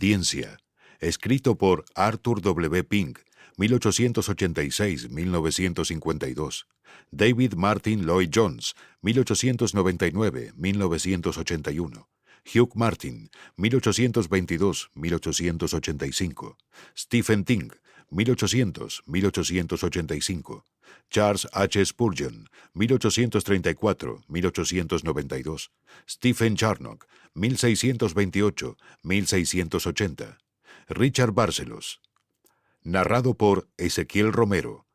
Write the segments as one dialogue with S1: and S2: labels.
S1: obediencia, escrito por Arthur W. Pink, 1886-1952, David Martin Lloyd Jones, 1899-1981, Hugh Martin, 1822-1885, Stephen Ting, 1800-1885, Charles H. Spurgeon, 1834-1892, Stephen Charnock, 1628-1680, Richard Barcelos. Narrado por Ezequiel Romero.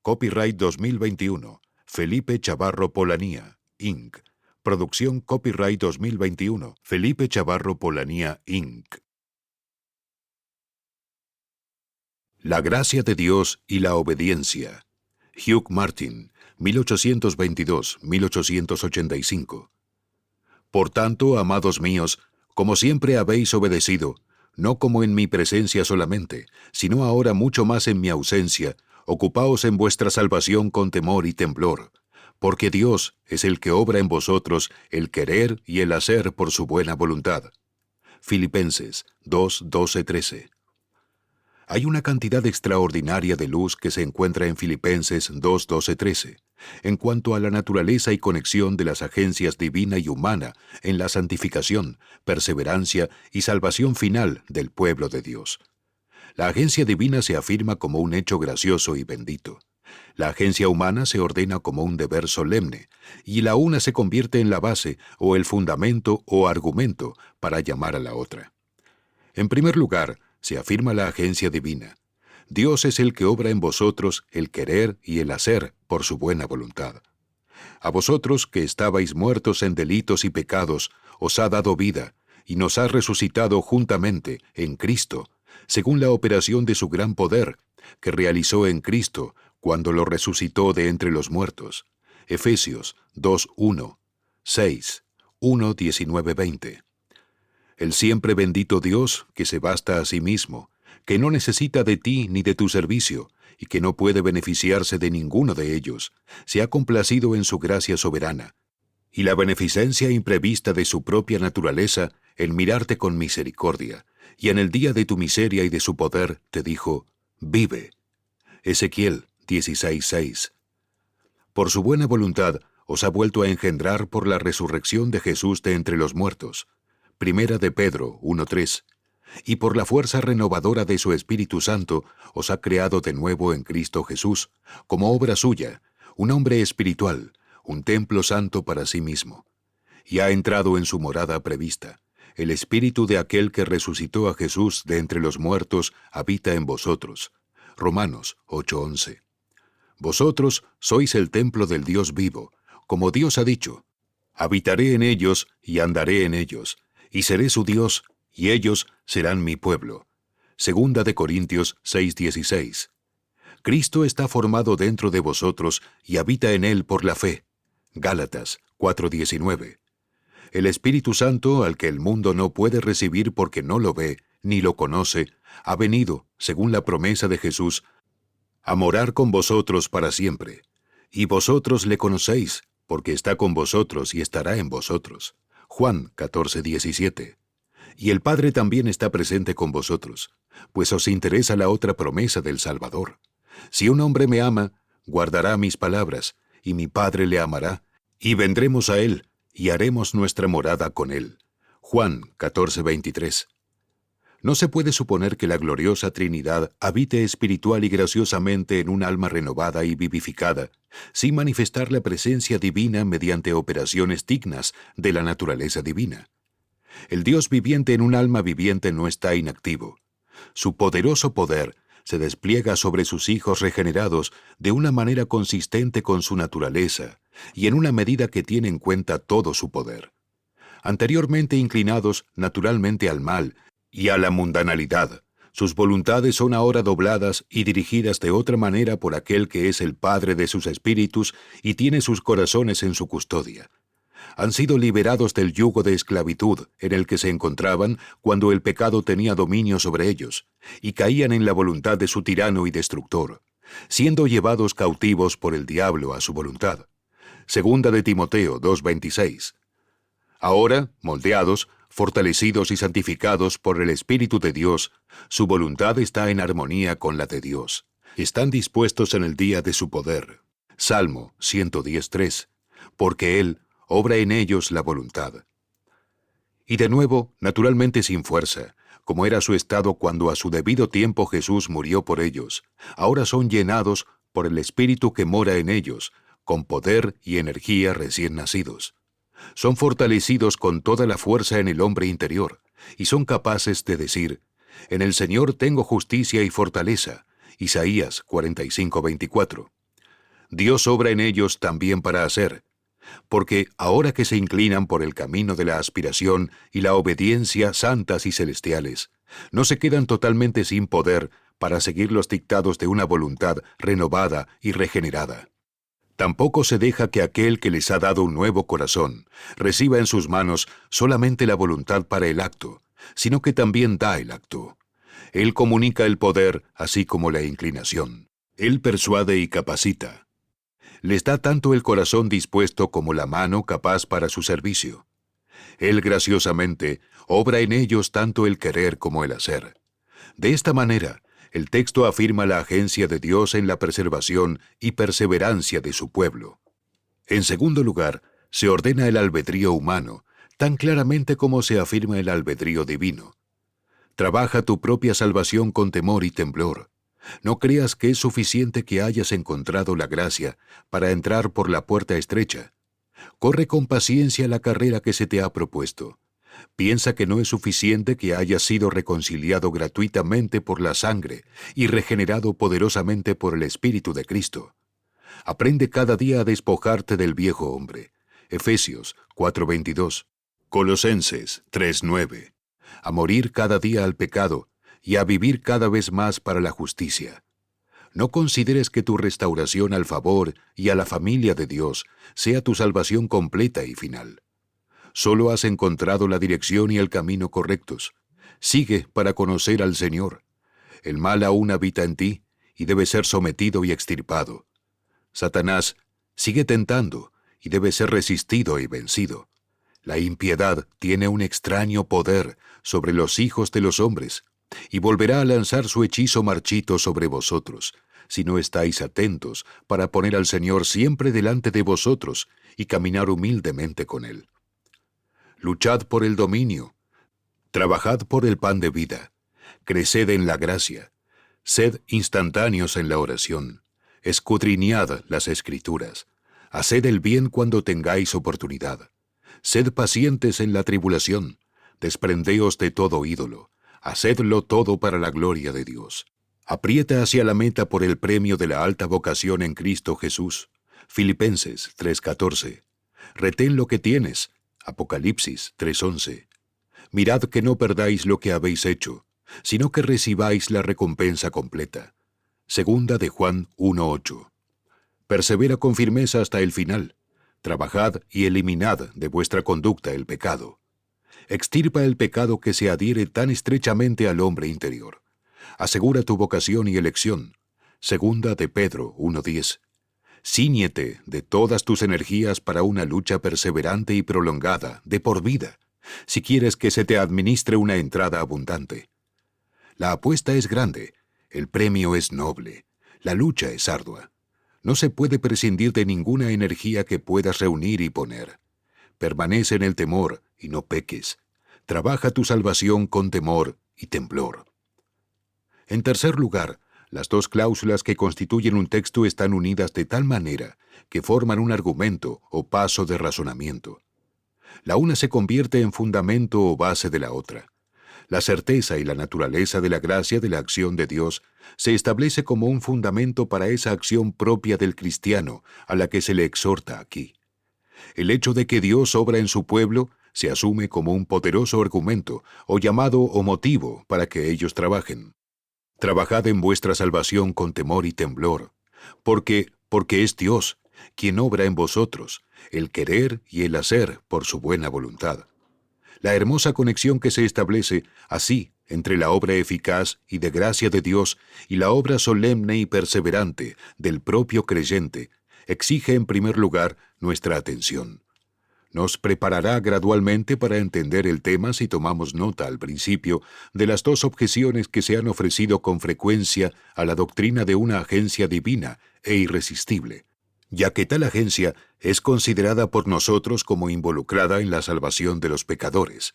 S1: Copyright 2021. Felipe Chavarro Polanía, Inc. Producción Copyright 2021. Felipe Chavarro Polanía, Inc. La gracia de Dios y la obediencia. Hugh Martin, 1822-1885. Por tanto, amados míos, como siempre habéis obedecido, no como en mi presencia solamente, sino ahora mucho más en mi ausencia, ocupaos en vuestra salvación con temor y temblor, porque Dios es el que obra en vosotros el querer y el hacer por su buena voluntad. Filipenses 2:12-13. Hay una cantidad extraordinaria de luz que se encuentra en Filipenses 2:12-13, en cuanto a la naturaleza y conexión de las agencias divina y humana en la santificación, perseverancia y salvación final del pueblo de Dios. La agencia divina se afirma como un hecho gracioso y bendito. La agencia humana se ordena como un deber solemne, y la una se convierte en la base o el fundamento o argumento para llamar a la otra. En primer lugar, se afirma la agencia divina. Dios es el que obra en vosotros el querer y el hacer por su buena voluntad. A vosotros que estabais muertos en delitos y pecados, os ha dado vida, y nos ha resucitado juntamente en Cristo, según la operación de su gran poder, que realizó en Cristo cuando lo resucitó de entre los muertos. Efesios 2:1, 6, 1:19-20. El siempre bendito Dios, que se basta a sí mismo, que no necesita de ti ni de tu servicio, y que no puede beneficiarse de ninguno de ellos, se ha complacido en su gracia soberana, y la beneficencia imprevista de su propia naturaleza en mirarte con misericordia, y en el día de tu miseria y de su poder te dijo, vive. Ezequiel 16:6. Por su buena voluntad os ha vuelto a engendrar por la resurrección de Jesús de entre los muertos. Primera de Pedro 1:3, y por la fuerza renovadora de su Espíritu Santo os ha creado de nuevo en Cristo Jesús, como obra suya, un hombre espiritual, un templo santo para sí mismo, y ha entrado en su morada prevista. El Espíritu de aquel que resucitó a Jesús de entre los muertos habita en vosotros. Romanos 8:11. Vosotros sois el templo del Dios vivo, como Dios ha dicho, habitaré en ellos y andaré en ellos, y seré su Dios, y ellos serán mi pueblo. Segunda de Corintios 6:16. Cristo está formado dentro de vosotros y habita en él por la fe. Gálatas 4:19. El Espíritu Santo, al que el mundo no puede recibir porque no lo ve, ni lo conoce, ha venido, según la promesa de Jesús, a morar con vosotros para siempre. Y vosotros le conocéis, porque está con vosotros y estará en vosotros. Juan 14:17. Y el Padre también está presente con vosotros, pues os interesa la otra promesa del Salvador. Si un hombre me ama, guardará mis palabras, y mi Padre le amará, y vendremos a él, y haremos nuestra morada con él. Juan 14:23. No se puede suponer que la gloriosa Trinidad habite espiritual y graciosamente en un alma renovada y vivificada, sin manifestar la presencia divina mediante operaciones dignas de la naturaleza divina. El Dios viviente en un alma viviente no está inactivo. Su poderoso poder se despliega sobre sus hijos regenerados de una manera consistente con su naturaleza y en una medida que tiene en cuenta todo su poder. Anteriormente inclinados naturalmente al mal y a la mundanalidad, sus voluntades son ahora dobladas y dirigidas de otra manera por aquel que es el Padre de sus espíritus y tiene sus corazones en su custodia. Han sido liberados del yugo de esclavitud en el que se encontraban cuando el pecado tenía dominio sobre ellos, y caían en la voluntad de su tirano y destructor, siendo llevados cautivos por el diablo a su voluntad. Segunda de Timoteo 2:26. Ahora, moldeados, fortalecidos y santificados por el Espíritu de Dios, su voluntad está en armonía con la de Dios. Están dispuestos en el día de su poder. Salmo 110:3, porque Él obra en ellos la voluntad. Y de nuevo, naturalmente sin fuerza, como era su estado cuando a su debido tiempo Jesús murió por ellos, ahora son llenados por el Espíritu que mora en ellos, con poder y energía recién nacidos. Son fortalecidos con toda la fuerza en el hombre interior, y son capaces de decir, «En el Señor tengo justicia y fortaleza». Isaías 45:24. Dios obra en ellos también para hacer, porque ahora que se inclinan por el camino de la aspiración y la obediencia santas y celestiales, no se quedan totalmente sin poder para seguir los dictados de una voluntad renovada y regenerada. Tampoco se deja que aquel que les ha dado un nuevo corazón reciba en sus manos solamente la voluntad para el acto, sino que también da el acto. Él comunica el poder así como la inclinación. Él persuade y capacita. Les da tanto el corazón dispuesto como la mano capaz para su servicio. Él graciosamente obra en ellos tanto el querer como el hacer. De esta manera, el texto afirma la agencia de Dios en la preservación y perseverancia de su pueblo. En segundo lugar, se ordena el albedrío humano, tan claramente como se afirma el albedrío divino. Trabaja tu propia salvación con temor y temblor. No creas que es suficiente que hayas encontrado la gracia para entrar por la puerta estrecha. Corre con paciencia la carrera que se te ha propuesto. Piensa que no es suficiente que hayas sido reconciliado gratuitamente por la sangre y regenerado poderosamente por el Espíritu de Cristo. Aprende cada día a despojarte del viejo hombre. Efesios 4:22. Colosenses 3:9. A morir cada día al pecado y a vivir cada vez más para la justicia. No consideres que tu restauración al favor y a la familia de Dios sea tu salvación completa y final. Solo has encontrado la dirección y el camino correctos. Sigue para conocer al Señor. El mal aún habita en ti y debe ser sometido y extirpado. Satanás sigue tentando y debe ser resistido y vencido. La impiedad tiene un extraño poder sobre los hijos de los hombres y volverá a lanzar su hechizo marchito sobre vosotros, si no estáis atentos para poner al Señor siempre delante de vosotros y caminar humildemente con Él. Luchad por el dominio, trabajad por el pan de vida, creced en la gracia, sed instantáneos en la oración, escudriñad las Escrituras, haced el bien cuando tengáis oportunidad, sed pacientes en la tribulación, desprendeos de todo ídolo, hacedlo todo para la gloria de Dios. Aprieta hacia la meta por el premio de la alta vocación en Cristo Jesús. Filipenses 3:14. Retén lo que tienes. Apocalipsis 3:11. Mirad que no perdáis lo que habéis hecho, sino que recibáis la recompensa completa. Segunda de Juan 1:8. Persevera con firmeza hasta el final. Trabajad y eliminad de vuestra conducta el pecado. Extirpa el pecado que se adhiere tan estrechamente al hombre interior. Asegura tu vocación y elección. Segunda de Pedro 1:10. Cíñete de todas tus energías para una lucha perseverante y prolongada, de por vida, si quieres que se te administre una entrada abundante. La apuesta es grande, el premio es noble, la lucha es ardua. No se puede prescindir de ninguna energía que puedas reunir y poner. Permanece en el temor y no peques. Trabaja tu salvación con temor y temblor. En tercer lugar, las dos cláusulas que constituyen un texto están unidas de tal manera que forman un argumento o paso de razonamiento. La una se convierte en fundamento o base de la otra. La certeza y la naturaleza de la gracia de la acción de Dios se establece como un fundamento para esa acción propia del cristiano a la que se le exhorta aquí. El hecho de que Dios obra en su pueblo se asume como un poderoso argumento o llamado o motivo para que ellos trabajen. Trabajad en vuestra salvación con temor y temblor, porque es Dios quien obra en vosotros, el querer y el hacer por su buena voluntad. La hermosa conexión que se establece así entre la obra eficaz y de gracia de Dios y la obra solemne y perseverante del propio creyente exige en primer lugar nuestra atención. Nos preparará gradualmente para entender el tema si tomamos nota al principio de las dos objeciones que se han ofrecido con frecuencia a la doctrina de una agencia divina e irresistible, ya que tal agencia es considerada por nosotros como involucrada en la salvación de los pecadores.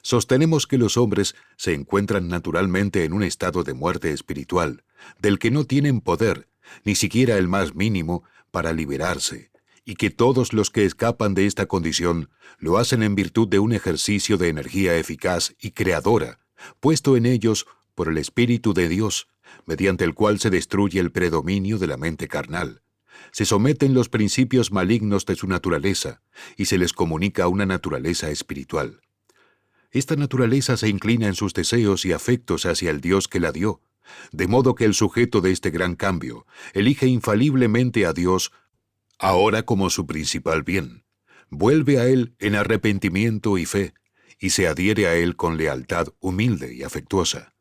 S1: Sostenemos que los hombres se encuentran naturalmente en un estado de muerte espiritual, del que no tienen poder, ni siquiera el más mínimo, para liberarse, y que todos los que escapan de esta condición lo hacen en virtud de un ejercicio de energía eficaz y creadora, puesto en ellos por el Espíritu de Dios, mediante el cual se destruye el predominio de la mente carnal. Se someten los principios malignos de su naturaleza, y se les comunica una naturaleza espiritual. Esta naturaleza se inclina en sus deseos y afectos hacia el Dios que la dio, de modo que el sujeto de este gran cambio elige infaliblemente a Dios ahora como su principal bien, vuelve a Él en arrepentimiento y fe, y se adhiere a Él con lealtad humilde y afectuosa.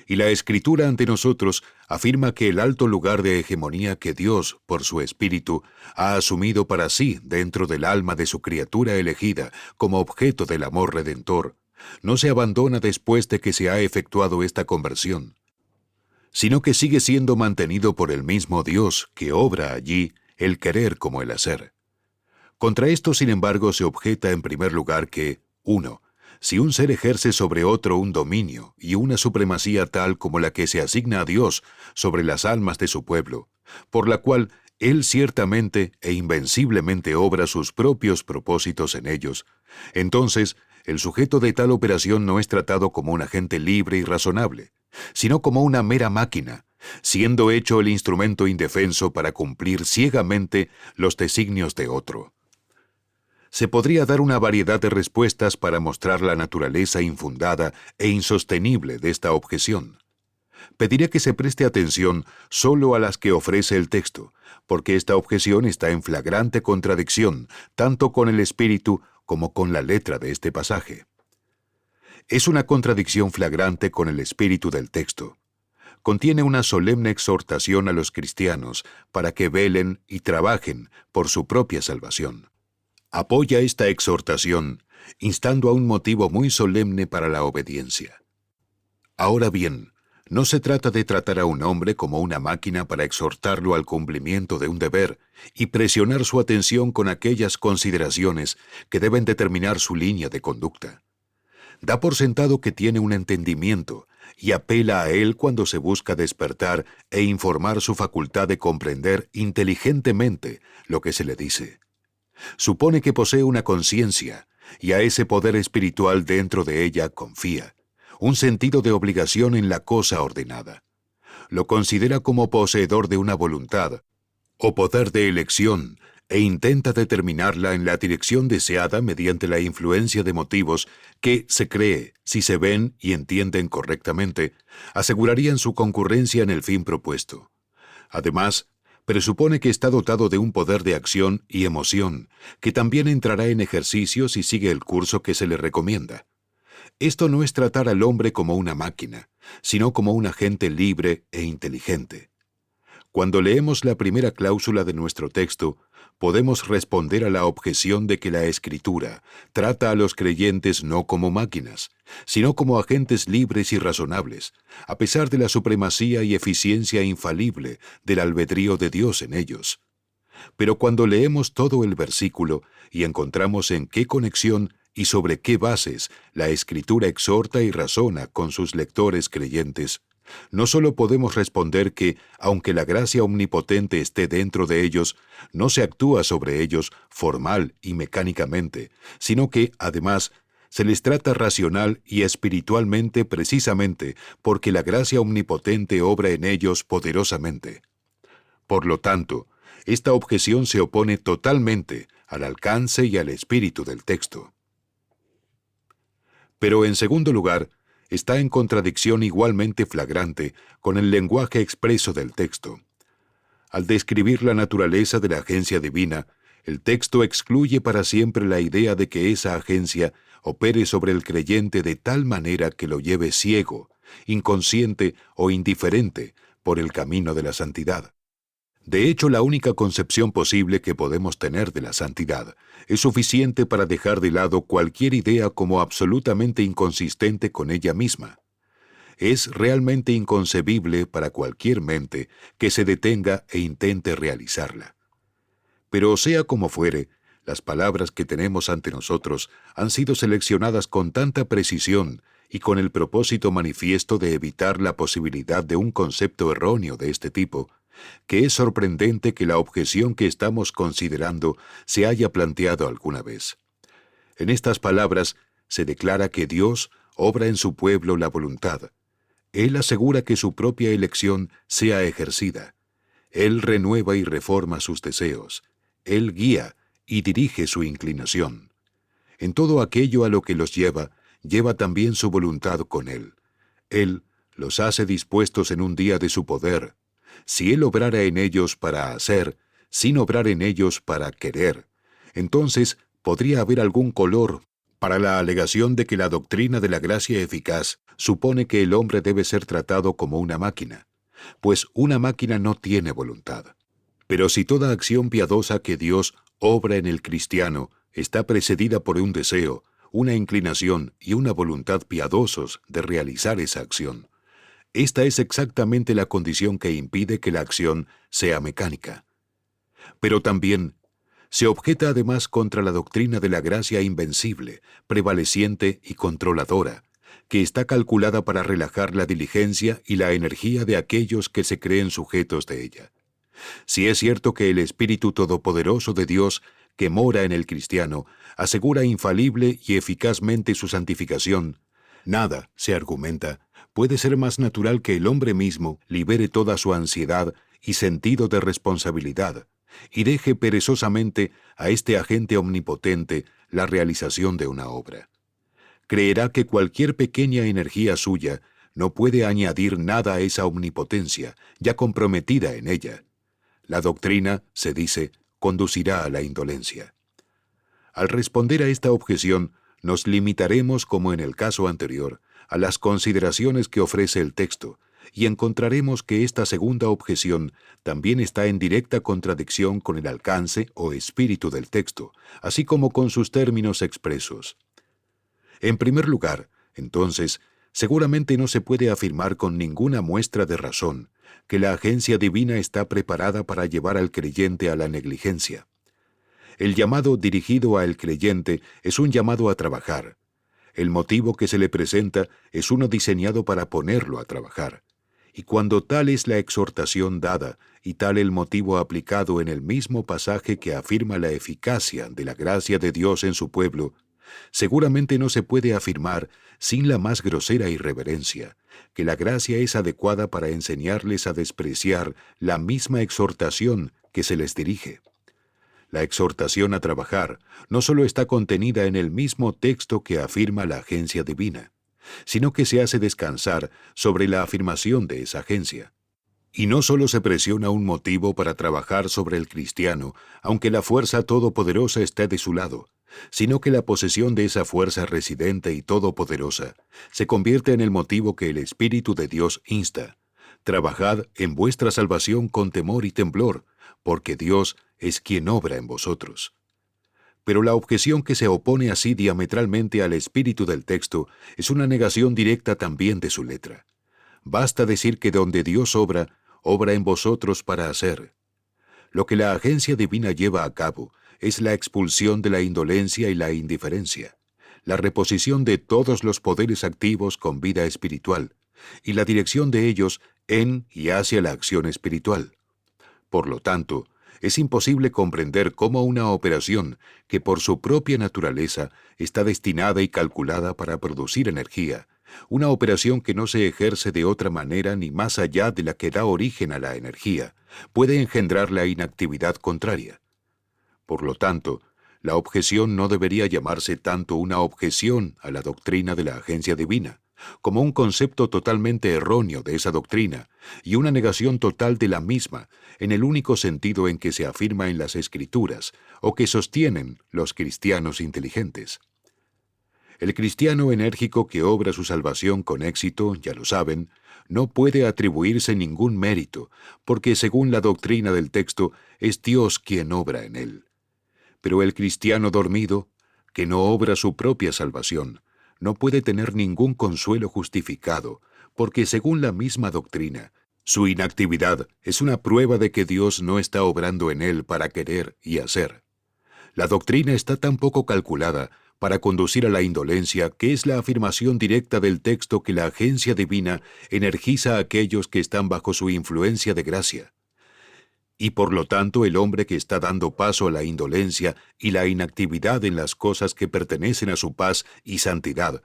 S1: Y la Escritura ante nosotros afirma que el alto lugar de hegemonía que Dios, por su Espíritu, ha asumido para sí dentro del alma de su criatura elegida como objeto del amor redentor, no se abandona después de que se ha efectuado esta conversión, sino que sigue siendo mantenido por el mismo Dios que obra allí el querer como el hacer. Contra esto, sin embargo, se objeta en primer lugar que, 1. Si un ser ejerce sobre otro un dominio y una supremacía tal como la que se asigna a Dios sobre las almas de su pueblo, por la cual Él ciertamente e invenciblemente obra sus propios propósitos en ellos, entonces el sujeto de tal operación no es tratado como un agente libre y razonable, sino como una mera máquina, siendo hecho el instrumento indefenso para cumplir ciegamente los designios de otro. Se podría dar una variedad de respuestas para mostrar la naturaleza infundada e insostenible de esta objeción. Pediré que se preste atención solo a las que ofrece el texto, porque esta objeción está en flagrante contradicción tanto con el espíritu como con la letra de este pasaje. Es una contradicción flagrante con el espíritu del texto. Contiene una solemne exhortación a los cristianos para que velen y trabajen por su propia salvación. Apoya esta exhortación, instando a un motivo muy solemne para la obediencia. Ahora bien, no se trata de tratar a un hombre como una máquina para exhortarlo al cumplimiento de un deber y presionar su atención con aquellas consideraciones que deben determinar su línea de conducta. Da por sentado que tiene un entendimiento y apela a él cuando se busca despertar e informar su facultad de comprender inteligentemente lo que se le dice. Supone que posee una conciencia y a ese poder espiritual dentro de ella confía, un sentido de obligación en la cosa ordenada. Lo considera como poseedor de una voluntad o poder de elección e intenta determinarla en la dirección deseada mediante la influencia de motivos que, se cree, si se ven y entienden correctamente, asegurarían su concurrencia en el fin propuesto. Además, presupone que está dotado de un poder de acción y emoción, que también entrará en ejercicio si sigue el curso que se le recomienda. Esto no es tratar al hombre como una máquina, sino como un agente libre e inteligente. Cuando leemos la primera cláusula de nuestro texto, podemos responder a la objeción de que la Escritura trata a los creyentes no como máquinas, sino como agentes libres y razonables, a pesar de la supremacía y eficiencia infalible del albedrío de Dios en ellos. Pero cuando leemos todo el versículo y encontramos en qué conexión y sobre qué bases la Escritura exhorta y razona con sus lectores creyentes, no solo podemos responder que, aunque la gracia omnipotente esté dentro de ellos, no se actúa sobre ellos formal y mecánicamente, sino que, además, se les trata racional y espiritualmente precisamente porque la gracia omnipotente obra en ellos poderosamente. Por lo tanto, esta objeción se opone totalmente al alcance y al espíritu del texto. Pero, en segundo lugar, está en contradicción igualmente flagrante con el lenguaje expreso del texto. Al describir la naturaleza de la agencia divina, el texto excluye para siempre la idea de que esa agencia opere sobre el creyente de tal manera que lo lleve ciego, inconsciente o indiferente por el camino de la santidad. De hecho, la única concepción posible que podemos tener de la santidad es suficiente para dejar de lado cualquier idea como absolutamente inconsistente con ella misma. Es realmente inconcebible para cualquier mente que se detenga e intente realizarla. Pero sea como fuere, las palabras que tenemos ante nosotros han sido seleccionadas con tanta precisión y con el propósito manifiesto de evitar la posibilidad de un concepto erróneo de este tipo, que es sorprendente que la objeción que estamos considerando se haya planteado alguna vez. En estas palabras se declara que Dios obra en su pueblo la voluntad. Él asegura que su propia elección sea ejercida. Él renueva y reforma sus deseos. Él guía y dirige su inclinación. En todo aquello a lo que los lleva, lleva también su voluntad con Él. Él los hace dispuestos en un día de su poder. Si Él obrara en ellos para hacer, sin obrar en ellos para querer, entonces podría haber algún color para la alegación de que la doctrina de la gracia eficaz supone que el hombre debe ser tratado como una máquina, pues una máquina no tiene voluntad. Pero si toda acción piadosa que Dios obra en el cristiano está precedida por un deseo, una inclinación y una voluntad piadosos de realizar esa acción, esta es exactamente la condición que impide que la acción sea mecánica. Pero también se objeta además contra la doctrina de la gracia invencible, prevaleciente y controladora, que está calculada para relajar la diligencia y la energía de aquellos que se creen sujetos de ella. Si es cierto que el Espíritu Todopoderoso de Dios, que mora en el cristiano, asegura infalible y eficazmente su santificación, nada, se argumenta, puede ser más natural que el hombre mismo libere toda su ansiedad y sentido de responsabilidad, y deje perezosamente a este agente omnipotente la realización de una obra. Creerá que cualquier pequeña energía suya no puede añadir nada a esa omnipotencia, ya comprometida en ella. La doctrina, se dice, conducirá a la indolencia. Al responder a esta objeción, nos limitaremos, como en el caso anterior, a las consideraciones que ofrece el texto, y encontraremos que esta segunda objeción también está en directa contradicción con el alcance o espíritu del texto, así como con sus términos expresos. En primer lugar, entonces, seguramente no se puede afirmar con ninguna muestra de razón que la agencia divina está preparada para llevar al creyente a la negligencia. El llamado dirigido al creyente es un llamado a trabajar. El motivo que se le presenta es uno diseñado para ponerlo a trabajar. Y cuando tal es la exhortación dada y tal el motivo aplicado en el mismo pasaje que afirma la eficacia de la gracia de Dios en su pueblo, seguramente no se puede afirmar, sin la más grosera irreverencia, que la gracia es adecuada para enseñarles a despreciar la misma exhortación que se les dirige. La exhortación a trabajar no solo está contenida en el mismo texto que afirma la agencia divina, sino que se hace descansar sobre la afirmación de esa agencia. Y no solo se presiona un motivo para trabajar sobre el cristiano, aunque la fuerza todopoderosa esté de su lado, sino que la posesión de esa fuerza residente y todopoderosa se convierte en el motivo que el Espíritu de Dios insta. Trabajad en vuestra salvación con temor y temblor, porque Dios es quien obra en vosotros. Pero la objeción que se opone así diametralmente al espíritu del texto es una negación directa también de su letra. Basta decir que donde Dios obra, obra en vosotros para hacer. Lo que la agencia divina lleva a cabo es la expulsión de la indolencia y la indiferencia, la reposición de todos los poderes activos con vida espiritual, y la dirección de ellos en y hacia la acción espiritual. Por lo tanto, es imposible comprender cómo una operación que por su propia naturaleza está destinada y calculada para producir energía, una operación que no se ejerce de otra manera ni más allá de la que da origen a la energía, puede engendrar la inactividad contraria. Por lo tanto, la objeción no debería llamarse tanto una objeción a la doctrina de la agencia divina, como un concepto totalmente erróneo de esa doctrina y una negación total de la misma en el único sentido en que se afirma en las Escrituras o que sostienen los cristianos inteligentes. El cristiano enérgico que obra su salvación con éxito, ya lo saben, no puede atribuirse ningún mérito, porque según la doctrina del texto, es Dios quien obra en él. Pero el cristiano dormido, que no obra su propia salvación, no puede tener ningún consuelo justificado, porque según la misma doctrina, su inactividad es una prueba de que Dios no está obrando en él para querer y hacer. La doctrina está tan poco calculada para conducir a la indolencia que es la afirmación directa del texto que la agencia divina energiza a aquellos que están bajo su influencia de gracia. Y por lo tanto el hombre que está dando paso a la indolencia y la inactividad en las cosas que pertenecen a su paz y santidad,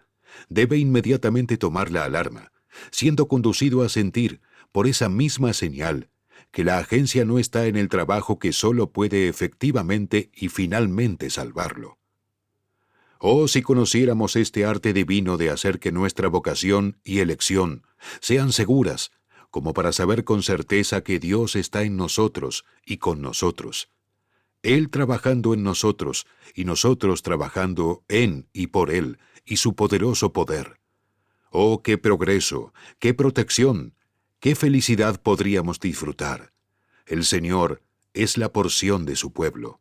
S1: debe inmediatamente tomar la alarma, siendo conducido a sentir, por esa misma señal, que la agencia no está en el trabajo que solo puede efectivamente y finalmente salvarlo. Oh, si conociéramos este arte divino de hacer que nuestra vocación y elección sean seguras, como para saber con certeza que Dios está en nosotros y con nosotros. Él trabajando en nosotros y nosotros trabajando en y por Él y su poderoso poder. Oh, qué progreso, qué protección, qué felicidad podríamos disfrutar. El Señor es la porción de su pueblo.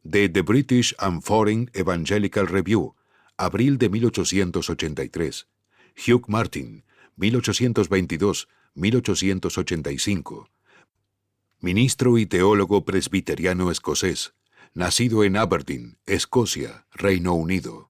S1: De The British and Foreign Evangelical Review, abril de 1883. Hugh Martin, 1822-1885. Ministro y teólogo presbiteriano escocés, nacido en Aberdeen, Escocia, Reino Unido.